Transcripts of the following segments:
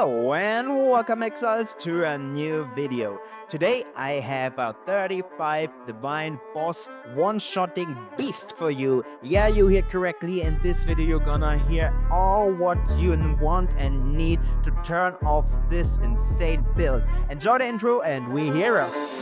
Hello and welcome exiles to a new video. Today I have a 35 divine boss one-shotting beast for you. Yeah, you hear correctly. In this video you're gonna hear all what you want and need to turn off this insane build. Enjoy the intro and we hear us.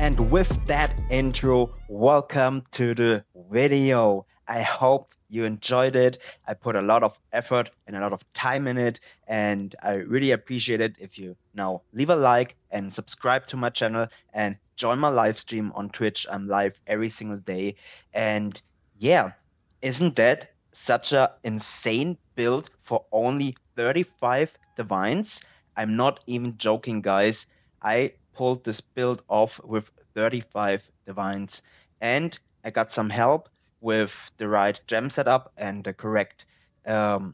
And with that intro, welcome to the video. I hope you enjoyed it. I put a lot of effort and a lot of time in it, and I really appreciate it if you now leave a like and subscribe to my channel and join my live stream on Twitch. I'm live every single day. And yeah, isn't that such an insane build for only 35 divines? I'm not even joking, guys. I pulled this build off with 35 divines, and I got some help with the right gem setup and the correct modifier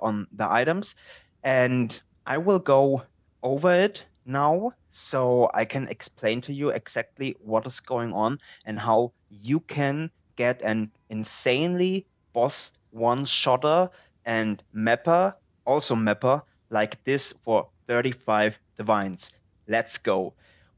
on the items, and I will go over it now so I can explain to you exactly what is going on and how you can get an insanely boss one-shotter and mapper, also mapper, like this for 35 divines. Let's go.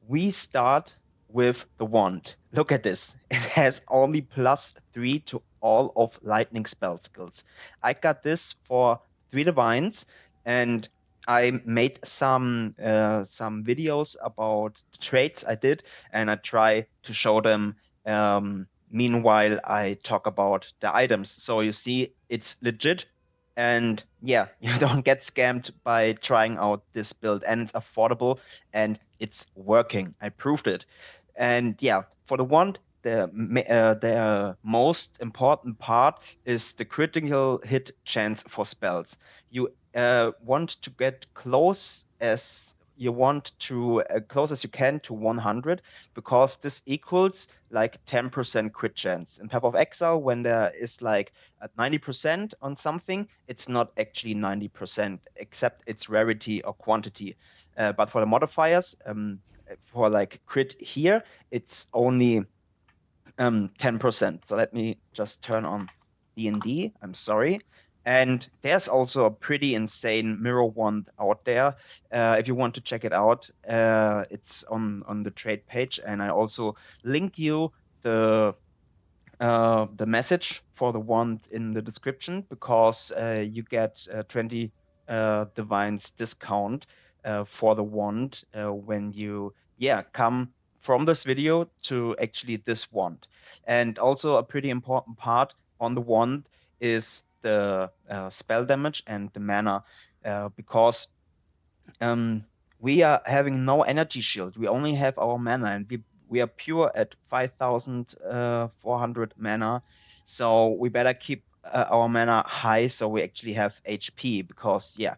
We start with the wand. Look at this. It has only +3 to all of lightning spell skills. I got this for 3 divines, and I made some videos about the trades I did, and I try to show them meanwhile I talk about the items. So you see, it's legit. And yeah, you don't get scammed by trying out this build, and it's affordable and it's working. I proved it. And yeah, for the wand, the most important part is the critical hit chance for spells. You want to get close as you can to 100, because this equals like 10% crit chance. In Path of Exile, when there is like at 90% on something, it's not actually 90%, except its rarity or quantity. But for the modifiers, for like crit here, it's only 10%. So let me just turn on D&D. I'm sorry. And there's also a pretty insane mirror wand out there. If you want to check it out, it's on the trade page, and I also link you the message for the wand in the description, because you get 20 divines discount for the wand when you come from this video to actually this wand. And also a pretty important part on the wand is the spell damage and the mana, because we are having no energy shield. We only have our mana, and we are pure at 5,400 mana. So we better keep our mana high, so we actually have HP, because yeah,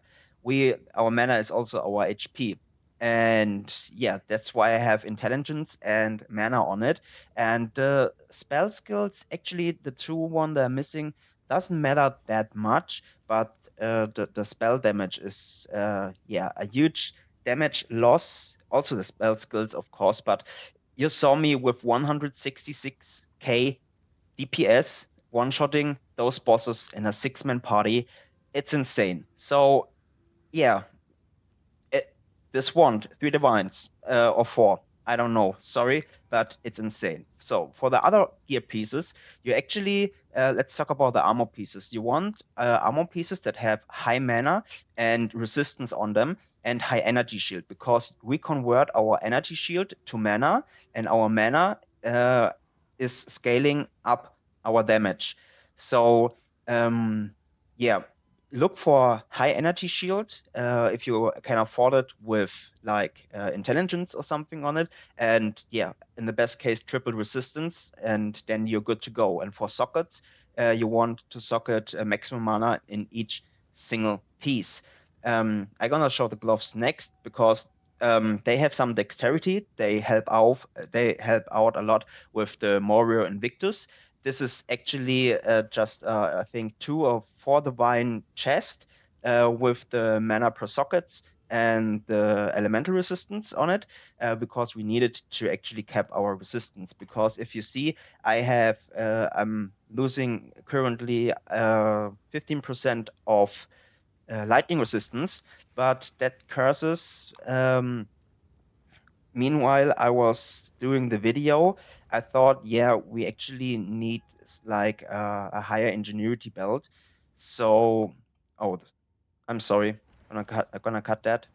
our mana is also our HP. And yeah, that's why I have intelligence and mana on it. And the spell skills, actually the true one that I'm missing doesn't matter that much, but the spell damage is yeah, a huge damage loss. Also the spell skills, of course, but you saw me with 166k DPS one-shotting those bosses in a six-man party. It's insane. So yeah, it, this one, three divines, or four, I don't know, sorry, but it's insane. So for the other gear pieces, you actually, let's talk about the armor pieces. You want armor pieces that have high mana and resistance on them and high energy shield, because we convert our energy shield to mana, and our mana is scaling up our damage. So yeah, look for high energy shield if you can afford it, with like intelligence or something on it. And yeah, in the best case, triple resistance, and then you're good to go. And for sockets, you want to socket maximum mana in each single piece. I'm gonna show the gloves next, because they have some dexterity. They help out. They help out a lot with the Morio Invictus. This is actually just, I think, 2 or 4 divine chest with the mana per sockets and the elemental resistance on it, because we needed to actually cap our resistance. Because if you see, I'm losing currently 15% of lightning resistance, but that curses. Meanwhile, I was doing the video. I thought, yeah, we actually need like a higher ingenuity belt. So, oh, I'm sorry. I'm gonna cut that.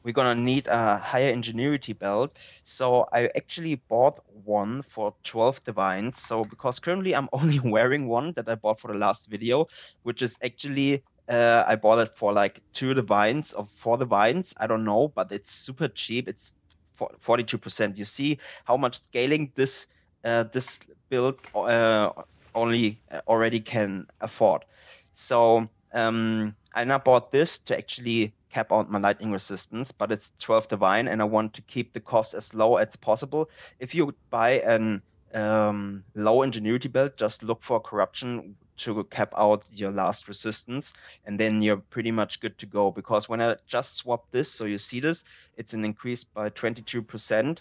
We're gonna need a higher ingenuity belt. So I actually bought one for 12 divines. So because currently I'm only wearing one that I bought for the last video, which is actually I bought it for like 2 divines or 4 divines. I don't know, but it's super cheap. It's 42%. You see how much scaling this build only already can afford. So I now bought this to actually cap out my lightning resistance, but it's 12 divine, and I want to keep the cost as low as possible. If you buy an low ingenuity build, just look for corruption to cap out your last resistance, and then you're pretty much good to go. Because when I just swap this, so you see this, it's an increase by 22%.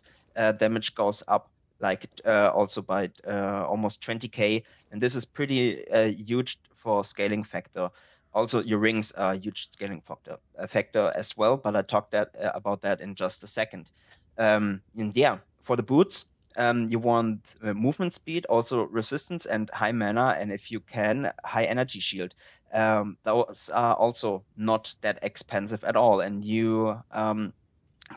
Damage goes up like also by almost 20k, and this is pretty huge for scaling factor. Also, your rings are a huge scaling factor as well, but I talked about that in just a second. And yeah, for the boots, you want movement speed, also resistance and high mana, and if you can, high energy shield. Those are also not that expensive at all, and you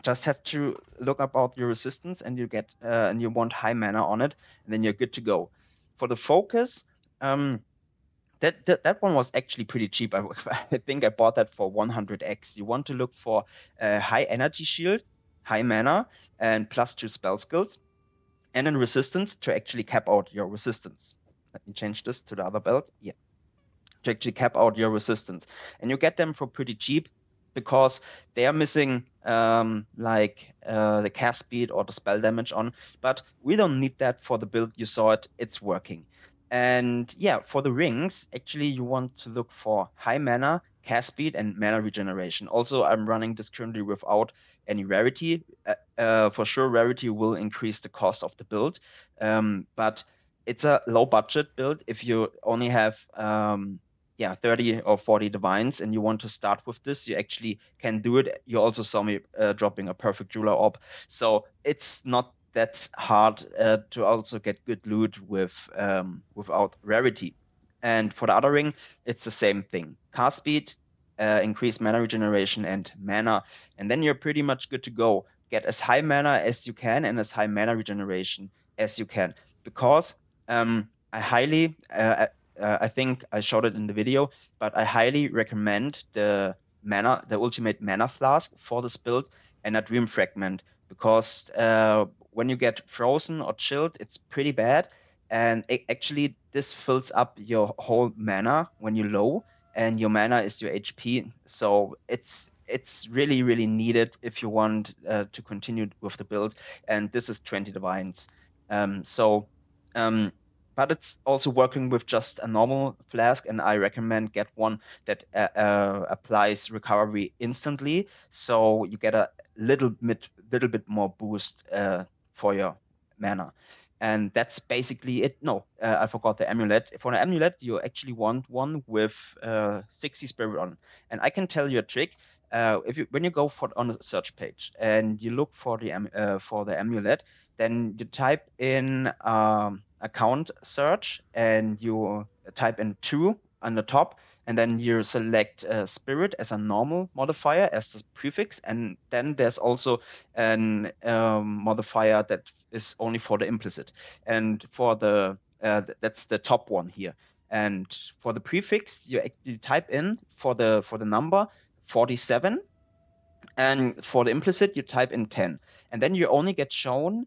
just have to look about your resistance, and and you want high mana on it, and then you're good to go. For the focus, that one was actually pretty cheap. I think I bought that for 100x. You want to look for high energy shield, high mana, and +2 spell skills, and then resistance to actually cap out your resistance. Let me change this to the other belt. Yeah, to actually cap out your resistance, and you get them for pretty cheap, because they are missing like the cast speed or the spell damage on, but we don't need that for the build. You saw it, it's working. And yeah, for the rings, actually you want to look for high mana, cast speed, and mana regeneration. Also, I'm running this currently without any rarity. For sure, rarity will increase the cost of the build, but it's a low budget build. If you only have yeah, 30 or 40 divines and you want to start with this, you actually can do it. You also saw me dropping a perfect jeweler orb. So it's not that hard to also get good loot without rarity. And for the other ring, it's the same thing. Cast speed, increase mana regeneration and mana, and then you're pretty much good to go. Get as high mana as you can and as high mana regeneration as you can. Because I highly, I think I showed it in the video, but I highly recommend the ultimate mana flask for this build and a dream fragment, because when you get frozen or chilled, it's pretty bad. And actually, this fills up your whole mana when you're low, and your mana is your HP. So it's really, really needed if you want to continue with the build. And this is 20 divines. So but it's also working with just a normal flask, and I recommend get one that applies recovery instantly, so you get a little bit more boost for your mana. And that's basically it. No, I forgot the amulet. For an amulet, you actually want one with 60 spirit on. And I can tell you a trick. When you go for on a search page and you look for the amulet, then you type in account search and you type in 2 on the top, and then you select spirit as a normal modifier as the prefix, and then there's also an modifier that is only for the implicit, and for the that's the top one here. And for the prefix, you type in for the number 47, and for the implicit, you type in 10. And then you only get shown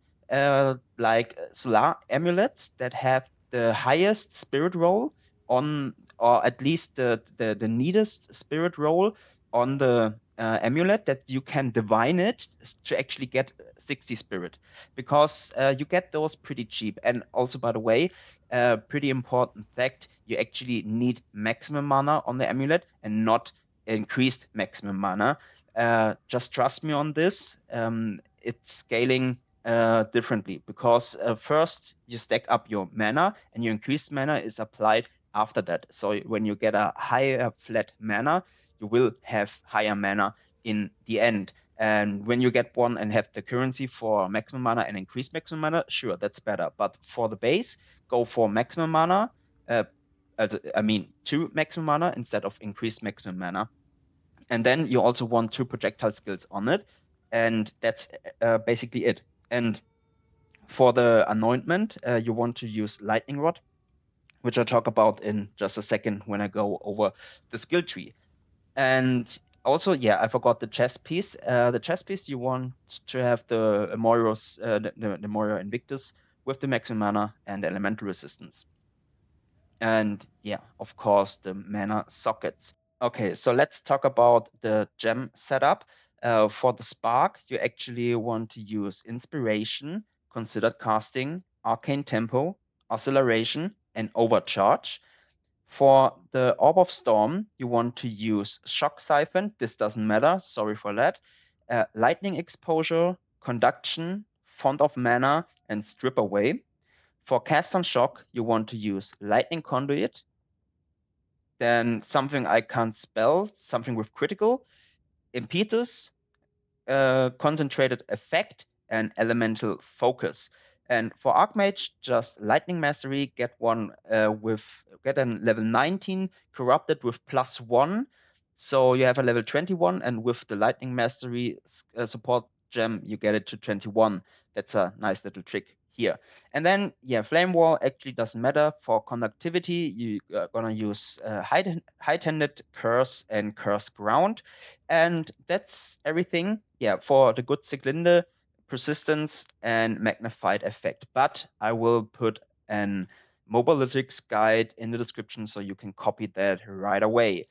like solar amulets that have the highest spirit roll on, or at least the neatest spirit roll on the amulet, that you can divine it to actually get 60 spirit, because you get those pretty cheap. And also, by the way, pretty important fact, you actually need maximum mana on the amulet and not increased maximum mana. Just trust me on this. It's scaling differently, because first you stack up your mana, and your increased mana is applied after that. So when you get a higher flat mana, you will have higher mana in the end. And when you get one and have the currency for maximum mana and increased maximum mana, sure, that's better. But for the base, go for maximum mana. I mean, 2 maximum mana instead of increased maximum mana. And then you also want 2 projectile skills on it. And that's basically it. And for the anointment, you want to use Lightning Rod, which I'll talk about in just a second when I go over the skill tree. And also, yeah, I forgot the chest piece. The chest piece, you want to have the Moiros, the Moira Invictus with the maximum mana and elemental resistance. And yeah, of course, the mana sockets. Okay, so let's talk about the gem setup. For the Spark, you actually want to use Inspiration, Considered Casting, Arcane Tempo, Acceleration, and Overcharge. For the Orb of Storm, you want to use Shock Siphon. This doesn't matter, sorry for that. Lightning Exposure, Conduction, Font of Mana, and Strip Away. For Cast on Shock, you want to use Lightning Conduit, then something I can't spell, something with critical, impetus, concentrated effect, and elemental focus. And for Archmage, just Lightning Mastery, get a level 19 corrupted with +1. So you have a level 21, and with the Lightning Mastery support gem, you get it to 21. That's a nice little trick here. And then, yeah, Flame Wall actually doesn't matter. For conductivity, you're gonna use High-Tended Curse and Curse Ground. And that's everything. Yeah, for the good Siglinde, persistence and magnified effect. But I will put an Mobalytics guide in the description so you can copy that right away.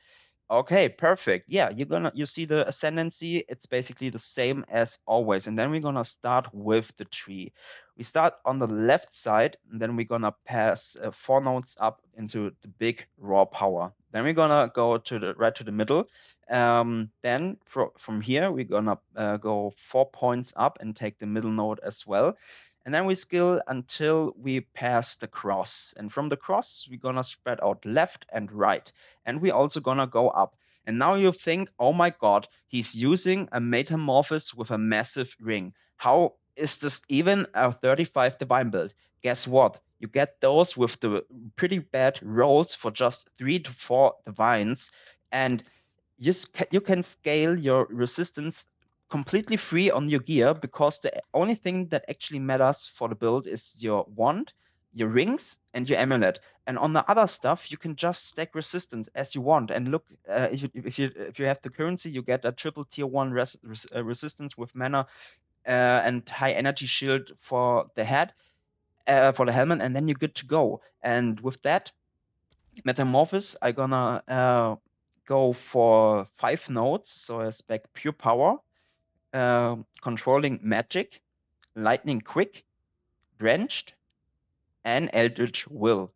Okay, perfect. Yeah, you see the ascendancy. It's basically the same as always. And then we're gonna start with the tree. We start on the left side, and then we're gonna pass 4 nodes up into the big raw power. Then we're gonna go right to the middle. Then from here, we're gonna go 4 points up and take the middle node as well. And then we skill until we pass the cross. And from the cross, we're gonna spread out left and right. And we're also gonna go up. And now you think, oh my god, he's using a metamorphosis with a massive ring. How is this even a 35 divine build? Guess what? You get those with the pretty bad rolls for just 3 to 4 divines. And you can scale your resistance completely free on your gear, because the only thing that actually matters for the build is your wand, your rings, and your amulet. And on the other stuff, you can just stack resistance as you want. And look, if you have the currency, you get a triple tier 1 resistance with mana and high energy shield for the head. for the helmet, and then you're good to go. And with that metamorphosis, I'm gonna go for 5 nodes. So I spec pure power, controlling magic, lightning quick, drenched, and eldritch will.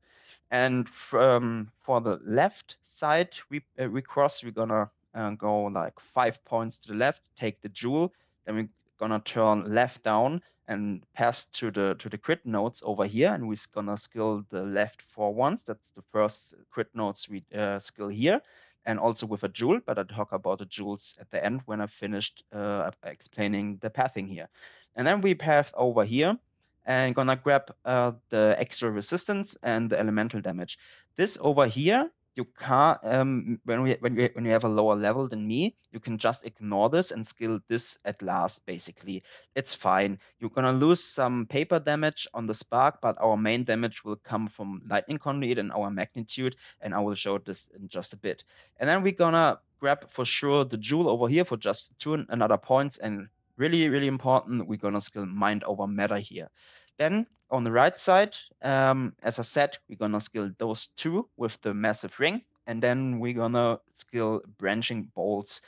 And for the left side recross, we're gonna go like 5 points to the left, take the jewel, then we're gonna turn left down and pass to the crit nodes over here, and we're gonna skill the left for once. That's the first crit nodes we skill here, and also with a jewel, but I'll talk about the jewels at the end when I finished explaining the pathing here. And then we path over here and gonna grab the extra resistance and the elemental damage. This over here, you can't when you have a lower level than me, you can just ignore this and skill this at last. Basically, it's fine. You're gonna lose some paper damage on the spark, but our main damage will come from lightning conduit and our magnitude, and I will show this in just a bit. And then we're gonna grab for sure the jewel over here for just 2 another points, and really important, we're gonna skill mind over matter here. Then on the right side, as I said, we're gonna skill those 2 with the massive ring, and then we're gonna skill branching bolts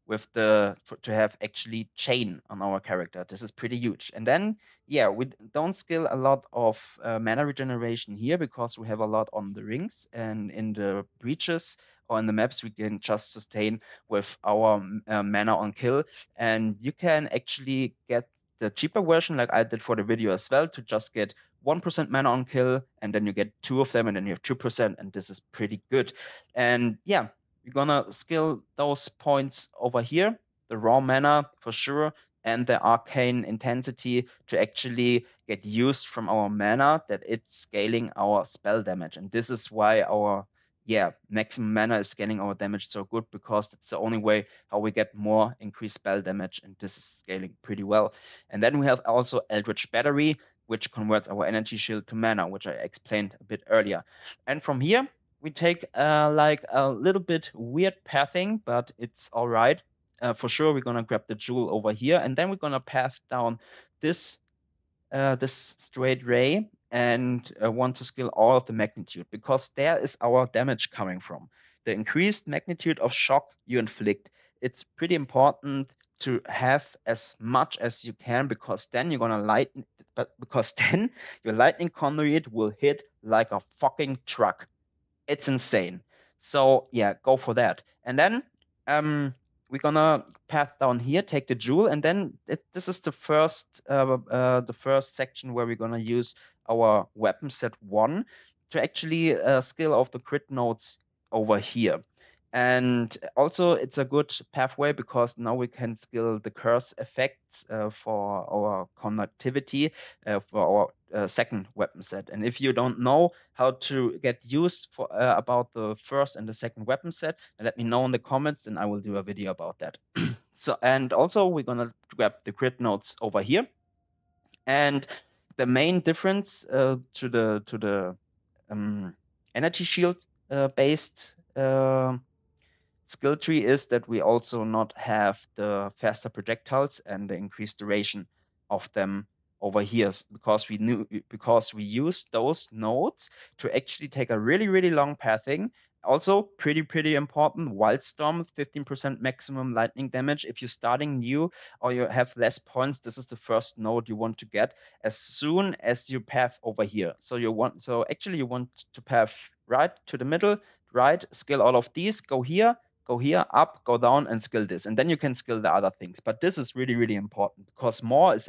with to have actually chain on our character. This is pretty huge. And then, yeah, we don't skill a lot of mana regeneration here because we have a lot on the rings, and in the breaches or in the maps we can just sustain with our mana on kill, and you can actually get the cheaper version like I did for the video as well, to just get 1% mana on kill, and then you get 2 of them, and then you have 2%, and this is pretty good. And yeah, we're gonna skill those points over here, the raw mana for sure, and the arcane intensity to actually get used from our mana, that it's scaling our spell damage. And this is why our maximum mana is scaling our damage so good, because it's the only way how we get more increased spell damage, and this is scaling pretty well. And then we have also Eldritch Battery, which converts our energy shield to mana, which I explained a bit earlier. And from here, we take like a little bit weird pathing, but it's all right. For sure, we're gonna grab the jewel over here, and then we're gonna path down this this straight ray and want to skill all of the magnitude, because there is our damage coming from. The increased magnitude of shock you inflict. It's pretty important to have as much as you can, because then you're gonna lighten, but because then your lightning conduit will hit like a fucking truck. It's insane. So yeah, go for that. And then we're gonna path down here, take the jewel, and then this is the first section where we're gonna use our weapon set 1 to actually skill off the crit nodes over here. And also it's a good pathway because now we can skill the curse effects for our conductivity for our second weapon set. And if you don't know how to get used for about the first and the second weapon set, let me know in the comments, and I will do a video about that. So, and also we're gonna grab the crit nodes over here. And the main difference to the energy shield based skill tree is that we also not have the faster projectiles and the increased duration of them over here, because we use those nodes to actually take a really long pathing. Also pretty important, Wildstorm, 15% maximum lightning damage. If you're starting new or you have less points, this is the first node you want to get as soon as you path over here. So you want to path right to the middle, right, skill all of these, go here, up, go down, and skill this. And then you can skill the other things. But this is really important, because more is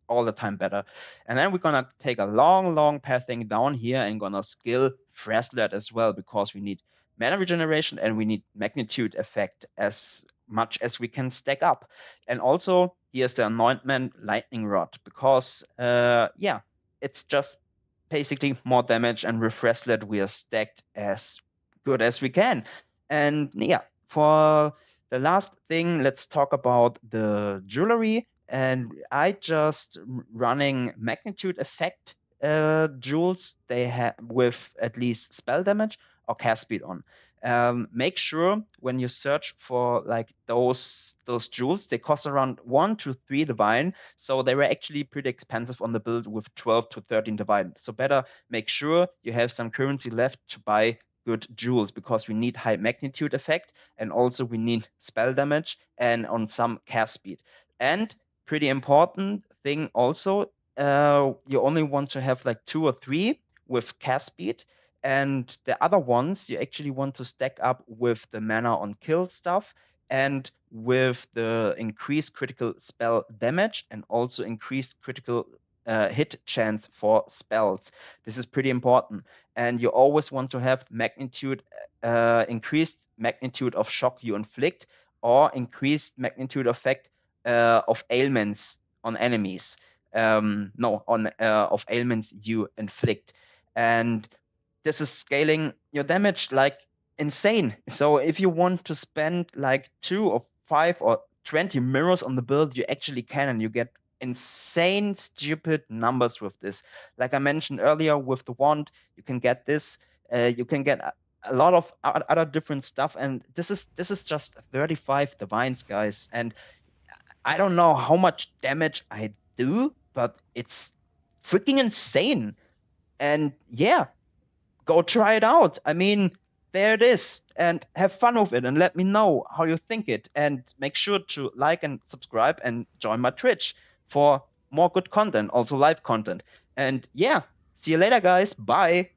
all the time better. And then we're gonna take a long pathing down here and gonna skill Freshlet as well, because we need mana regeneration and we need magnitude effect as much as we can stack up. And also here's the anointment lightning rod, because it's just basically more damage, and with Freshlet we are stacked as good as we can. And yeah, for the last thing, let's talk about the jewelry. And I just running magnitude effect jewels they have with at least spell damage or cast speed on. make sure when you search for like those jewels, they cost around 1 to 3 divine. So they were actually pretty expensive on the build with 12 to 13 divine. So better make sure you have some currency left to buy good jewels, because we need high magnitude effect, and also we need spell damage and on some cast speed. And pretty important thing also, you only want to have like 2 or 3 with cast speed, and the other ones you actually want to stack up with the mana on kill stuff and with the increased critical spell damage and also increased critical hit chance for spells. This is pretty important. And you always want to have magnitude, increased magnitude of shock you inflict, or increased magnitude effect of ailments on enemies. No, on of ailments you inflict. And this is scaling your damage like insane. So if you want to spend like 2 or 5 or 20 mirrors on the build, you actually can, and you get insane stupid numbers with this. Like I mentioned earlier, with the wand, you can get this. You can get a lot of other different stuff, and this is just 35 divines, guys. And I don't know how much damage I do, but it's freaking insane. And yeah, go try it out. I mean, there it is, and have fun with it, and let me know how you think it. And make sure to like and subscribe and join my Twitch for more good content, also live content. And yeah, see you later, guys. Bye.